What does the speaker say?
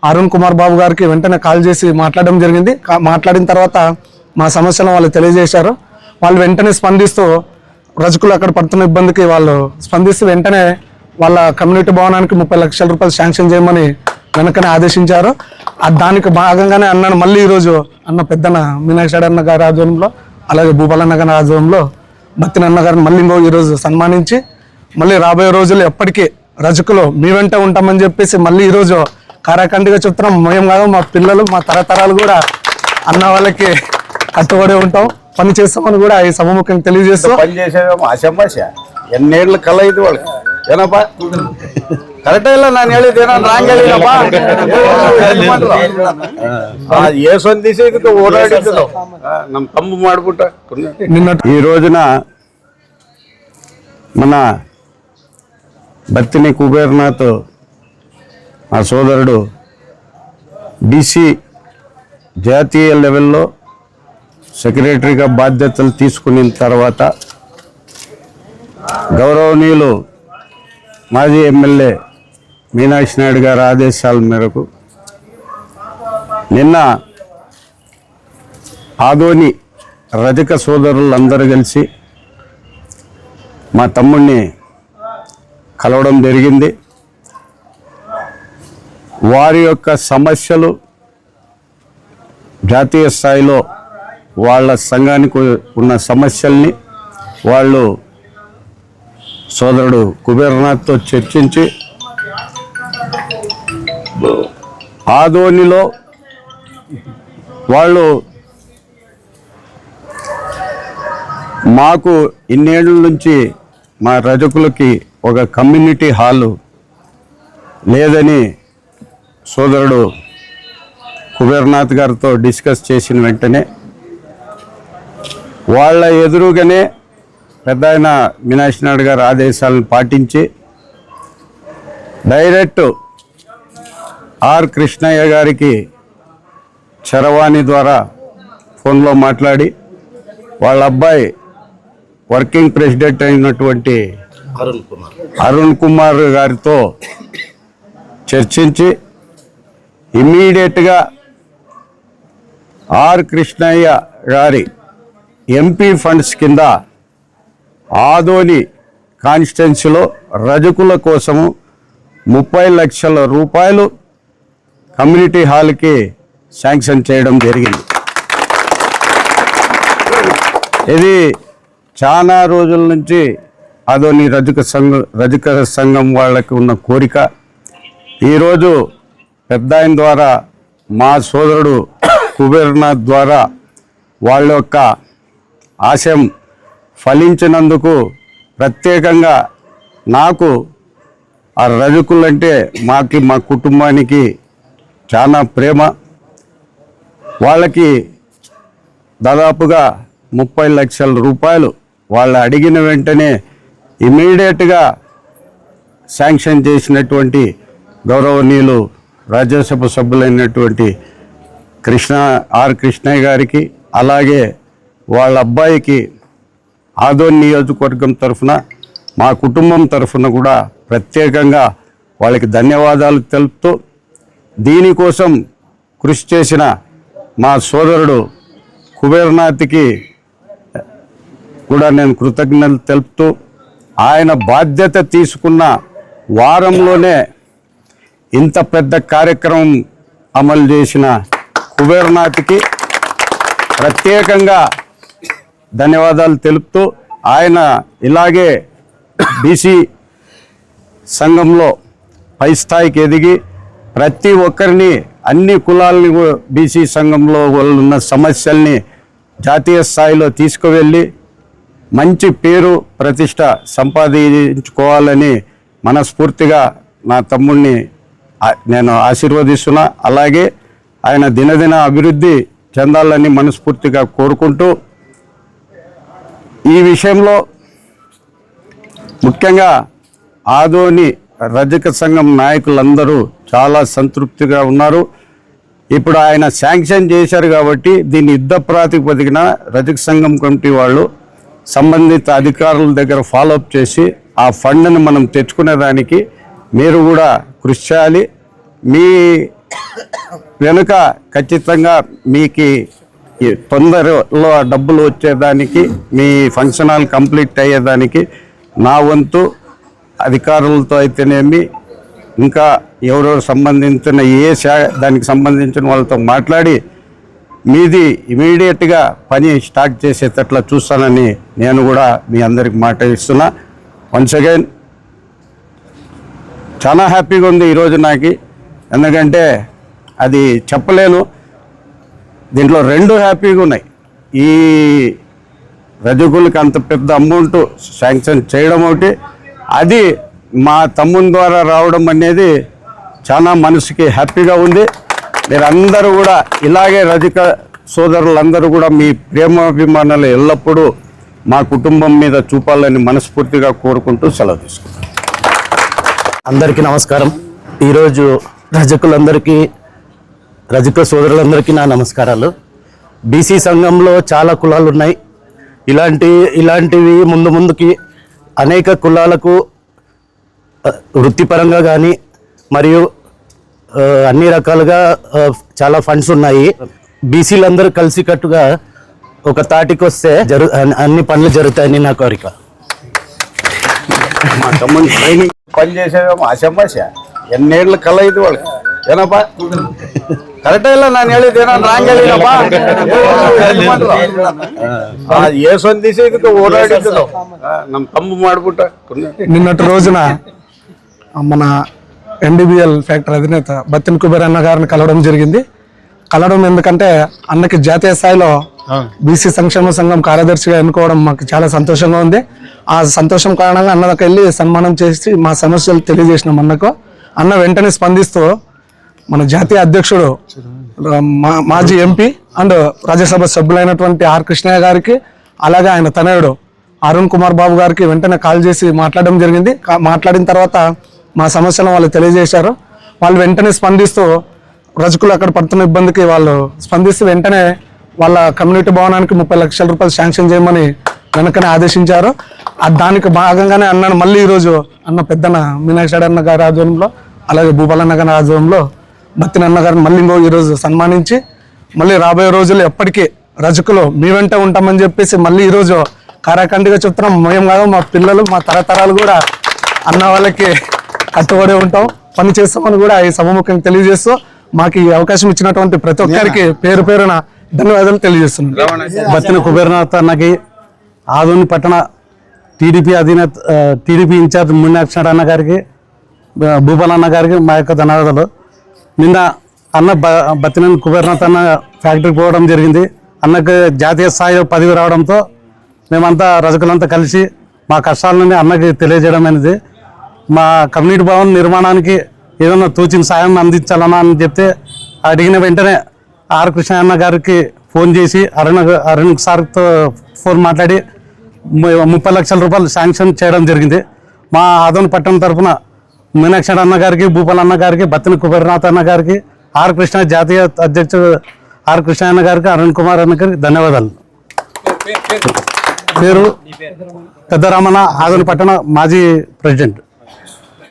అరుణ్ కుమార్ బాబు గారికి వెంటనే కాల్ చేసి మాట్లాడడం జరిగింది. మాట్లాడిన తర్వాత మా సమస్యలను వాళ్ళు తెలియజేశారు. వాళ్ళు వెంటనే స్పందిస్తూ రజకులు అక్కడ పడుతున్న ఇబ్బందికి వాళ్ళు స్పందిస్తూ వెంటనే వాళ్ళ కమ్యూనిటీ భవనానికి 30 లక్షల రూపాయలు శాంక్షన్ చేయమని వెనకనే ఆదేశించారు. దానికి భాగంగానే అన్నాను మళ్ళీ ఈరోజు అన్న పెద్దన మీనాక్షి అన్న గారి ఆధ్వర్యంలో అలాగే భూపాలన్న గారి ఆధ్వర్యంలో బత్తినన్న గారిని మళ్ళీ ఈరోజు సన్మానించి మళ్ళీ రాబోయే రోజులు ఎప్పటికీ రజకులు మీ వెంట ఉంటామని చెప్పేసి మళ్ళీ ఈరోజు కారాఖండిగా చెప్తున్నాం. మేము కాదు మా పిల్లలు మా తరతరాలు కూడా అన్న వాళ్ళకి కట్టుబడి ఉంటాం, పని చేస్తామని కూడా ఈ సభముఖంగా తెలియజేస్తూ పని చేసేదేమో ఆ సమస్య ಎನ್ನೇಳು ಕಲ ಇದು ಒಳಗೆ ಏನಪ್ಪ ಕರೆಕ್ಟ್ ಇಲ್ಲ ನಾನು ಹೇಳಿದ್ದು ಏನೋ ರಾಂಗ್ ಹೇಳಿದಪ್ಪ ಏಸೊಂದು ದಿವಸ ಇದಕ್ಕೆ ಓಡಾಡಿದ್ದು ನಮ್ಮ ತಮ್ಮ ಮಾಡ್ಬಿಟ್ಟ ಈ రోజున మన బత్తిని కుబేర్నాథ్ ఆ సోదరుడు బీసీ జాతీయ లెవెల్లో సెక్రటరీగా బాధ్యతలు తీసుకున్న తర్వాత గౌరవనీయులు మాజీ ఎమ్మెల్యే మీనాక్షి నాయుడు గారి ఆదేశాల మేరకు నిన్న ఆదోని రజక సోదరులందరూ కలిసి మా తమ్ముడిని కలవడం జరిగింది. వారి యొక్క సమస్యలు జాతీయ స్థాయిలో వాళ్ళ సంఘానికి ఉన్న సమస్యల్ని వాళ్ళు సోదరుడు కుబేర్నాథ్తో చర్చించి ఆదోనిలో వాళ్ళు మాకు ఇన్నేళ్ళ నుంచి మా రజకులకి ఒక కమ్యూనిటీ హాలు లేదని సోదరుడు కుబేర్నాథ్ గారితో డిస్కస్ చేసిన వెంటనే వాళ్ళ ఎదురుగానే పెద్ద ఆయన మీనాక్షి నాయుడు గారి ఆదేశాలను పాటించి డైరెక్ట్ ఆర్ కృష్ణయ్య గారికి చరవాణి ద్వారా ఫోన్లో మాట్లాడి వాళ్ళ అబ్బాయి వర్కింగ్ ప్రెసిడెంట్ అయినటువంటి అరుణ్ కుమార్ గారితో చర్చించి ఇమ్మీడియట్గా ఆర్ కృష్ణయ్య గారి ఎంపీ ఫండ్స్ కింద ఆదోని కాన్స్టిట్యున్సీలో రజకుల కోసము 30 లక్షల రూపాయలు కమ్యూనిటీ హాల్కి శాంక్షన్ చేయడం జరిగింది. ఇది చాలా రోజుల నుంచి ఆదోని రజక సంఘం వాళ్ళకి ఉన్న కోరిక. ఈరోజు పెద్ద ఆయన ద్వారా మా సోదరుడు కుబేర్నాథ్ ద్వారా వాళ్ళ యొక్క ఆశయం ఫలించినందుకు ప్రత్యేకంగా నాకు ఆ రజకులంటే మా కుటుంబానికి చాలా ప్రేమ. వాళ్ళకి దాదాపుగా 30 లక్షల రూపాయలు వాళ్ళు అడిగిన వెంటనే ఇమీడియట్గా శాంక్షన్ చేసినటువంటి గౌరవనీయులు రాజ్యసభ సభ్యులైనటువంటి ఆర్ కృష్ణయ్య గారికి అలాగే వాళ్ళ అబ్బాయికి ఆదోని నియోజకవర్గం తరఫున మా కుటుంబం తరఫున కూడా ప్రత్యేకంగా వాళ్ళకి ధన్యవాదాలు తెలుపుతూ దీనికోసం కృషి చేసిన మా సోదరుడు కుబేర్నాథ్కి కూడా నేను కృతజ్ఞతలు తెలుపుతూ ఆయన బాధ్యత తీసుకున్న వారంలోనే ఇంత పెద్ద కార్యక్రమం అమలు చేసిన కుబేర్నాథ్కి ప్రత్యేకంగా ధన్యవాదాలు తెలుపుతూ ఆయన ఇలాగే బీసీ సంఘంలో పై స్థాయికి ఎదిగి ప్రతి ఒక్కరిని అన్ని కులాలని బీసీ సంఘంలో ఉన్న సమస్యల్ని జాతీయ స్థాయిలో తీసుకువెళ్ళి మంచి పేరు ప్రతిష్ట సంపాదించుకోవాలని మనస్ఫూర్తిగా నా తమ్ముడిని నేను ఆశీర్వదిస్తున్నా. అలాగే ఆయన దినదిన అభివృద్ధి చెందాలని మనస్ఫూర్తిగా కోరుకుంటూ ఈ విషయంలో ముఖ్యంగా ఆదోని రజక సంఘం నాయకులందరూ చాలా సంతృప్తిగా ఉన్నారు. ఇప్పుడు ఆయన శాంక్షన్ చేశారు కాబట్టి దీన్ని యుద్ధ ప్రాతిపదికన రజక సంఘం కమిటీ వాళ్ళు సంబంధిత అధికారుల దగ్గర ఫాలోఅప్ చేసి ఆ ఫండ్ని మనం తెచ్చుకునేదానికి మీరు కూడా కృషి చేయాలి. మీ వెనుక ఖచ్చితంగా మీకు ఈ తొందరలో డబ్బులు వచ్చేదానికి, మీ ఫంక్షన్ హాల్ కంప్లీట్ అయ్యేదానికి నా వంతు అధికారులతో అయితేనేమి, ఇంకా ఎవరెవరు సంబంధించిన దానికి సంబంధించిన వాళ్ళతో మాట్లాడి మీది ఇమీడియట్గా పని స్టార్ట్ చేసేటట్లా చూస్తానని నేను కూడా మీ అందరికి మాట ఇస్తున్నా. వన్స్ అగైన్ చాలా హ్యాపీగా ఉంది ఈరోజు నాకు. ఎందుకంటే అది చెప్పలేను. దీంట్లో రెండు హ్యాపీగా ఉన్నాయి. ఈ రజకులకి అంత పెద్ద అమౌంట్ శాంక్షన్ చేయడం ఒకటి, అది మా తమ్ముని ద్వారా రావడం అనేది చాలా మనసుకి హ్యాపీగా ఉంది. మీరందరూ కూడా ఇలాగే రజక సోదరులందరూ కూడా మీ ప్రేమాభిమానాలు ఎల్లప్పుడూ మా కుటుంబం మీద చూపాలని మనస్ఫూర్తిగా కోరుకుంటూ సెలవు తీసుకుంటాం. అందరికీ నమస్కారం. ఈరోజు రజకులందరికీ, రజక సోదరులందరికీ నా నమస్కారాలు. బీసీ సంఘంలో చాలా కులాలు ఉన్నాయి. ఇలాంటివి ముందుకి అనేక కులాలకు వృత్తిపరంగా కానీ మరియు అన్ని రకాలుగా చాలా ఫండ్స్ ఉన్నాయి. బీసీలందరూ కలిసికట్టుగా ఒక తాటికి వస్తే అన్ని పనులు జరుగుతాయని నా కోరిక. మా తమ్ముని ట్రైనింగ్ పని చేసేదేమో ఆ సమస్య ఎన్నేళ్ళు కల ఇది వాళ్ళకి ಏನಪ್ಪ ಕರೆಕ್ಟ್ ಇಲ್ಲ ನಾನು ಹೇಳಿದ್ದು ಏನೋ ರಾಂಗ್ ಹೇಳಿನಪ್ಪ ಏಸೊಂದು ದಿವಸ ಇದಕ್ಕೆ ಓಡಾಡಿದ್ದು ನಮ್ಮ ತಮ್ಮ ಮಾಡ್ಬಿಟ್ಟ నిన్నటి రోజున మన ఎన్డీబీఎల్ ఫ్యాక్టరీ అధినేత బత్తిన కుబేర్ అన్న గారిని కలవడం జరిగింది. కలవడం ఎందుకంటే అన్నకి జాతీయ స్థాయిలో బీసీ సంక్షేమ సంఘం కార్యదర్శిగా ఎన్నుకోవడం మాకు చాలా సంతోషంగా ఉంది. ఆ సంతోషం కారణంగా అన్న దగ్గరికి వెళ్ళి సన్మానం చేసి మా సమస్యలు తెలియజేసినాం అన్నకు. అన్న వెంటనే స్పందిస్తూ మన జాతీయ అధ్యక్షుడు మాజీ ఎంపీ అండ్ రాజ్యసభ సభ్యులైనటువంటి ఆర్ కృష్ణయ్య గారికి, అలాగే ఆయన తనయుడు అరుణ్ కుమార్ బాబు గారికి వెంటనే కాల్ చేసి మాట్లాడడం జరిగింది. మాట్లాడిన తర్వాత మా సమస్యలను వాళ్ళు తెలియజేశారు. వాళ్ళు వెంటనే స్పందిస్తూ రజకులు అక్కడ పడుతున్న ఇబ్బందికి వాళ్ళు స్పందిస్తూ వెంటనే వాళ్ళ కమ్యూనిటీ భవనానికి 30 లక్షల రూపాయలు శాంక్షన్ చేయమని వెనకనే ఆదేశించారు. దానికి భాగంగానే అన్నను మళ్ళీ ఈరోజు అన్న పెద్దన మీనాక్షి అన్న గారి ఆధ్వర్యంలో, అలాగే భూపాలన్న గారి ఆధ్వర్యంలో బత్తిన అన్న గారిని మళ్ళీ ఈరోజు సన్మానించి మళ్ళీ రాబోయే రోజులు ఎప్పటికీ రజకులు మీ వెంట ఉంటామని చెప్పేసి మళ్ళీ ఈరోజు కారాఖండిగా చెప్తున్నాం. మేము కాదు, మా పిల్లలు, మా తరతరాలు కూడా అన్న వాళ్ళకి కట్టుబడి ఉంటాం, పని చేస్తామని కూడా ఈ సభముఖంగా తెలియజేస్తూ మాకు ఈ అవకాశం ఇచ్చినటువంటి ప్రతి ఒక్కరికి పేరు పేరున ధన్యవాదాలు తెలియజేస్తున్నాను. బత్తిన కుబేరనాథ్ అన్నకి, ఆదోని పట్టణ టీడీపీ ఇన్ఛార్జ్ మీనాక్షి అన్న గారికి, భూపాలన్న గారికి మా యొక్క ధన్యవాదాలు. నిన్న అన్న బత్తిన కుబేరనాథ్ అన్న ఫ్యాక్టరీకి పోవడం జరిగింది. అన్నకు జాతీయ స్థాయిలో పదవి రావడంతో మేమంతా రజకులంతా కలిసి మా కష్టాలని అన్నకి తెలియజేయడం అనేది, మా కమ్యూనిటీ భవన్ నిర్మాణానికి ఏదైనా తోచిన సాయం అందించాలన్నా అని చెప్తే అడిగిన వెంటనే ఆర్ కృష్ణ అన్న గారికి ఫోన్ చేసి అరుణ్ సార్తో ఫోన్ మాట్లాడి 30 లక్షల రూపాయలు శాంక్షన్ చేయడం జరిగింది. మా ఆదోని పట్టణం తరఫున మీనాక్షి అన్న గారికి, భూపాల్ అన్న గారికి, బత్తిన కుబేరనాథ్ అన్న గారికి, ఆర్ కృష్ణ జాతీయ అధ్యక్షుడు ఆర్ కృష్ణ అన్న గారికి, అరుణ్ కుమార్ అన్న గారికి ధన్యవాదాలు. పేరు పెద్దరామన్న, ఆదోని పట్టణ మాజీ ప్రెసిడెంట్.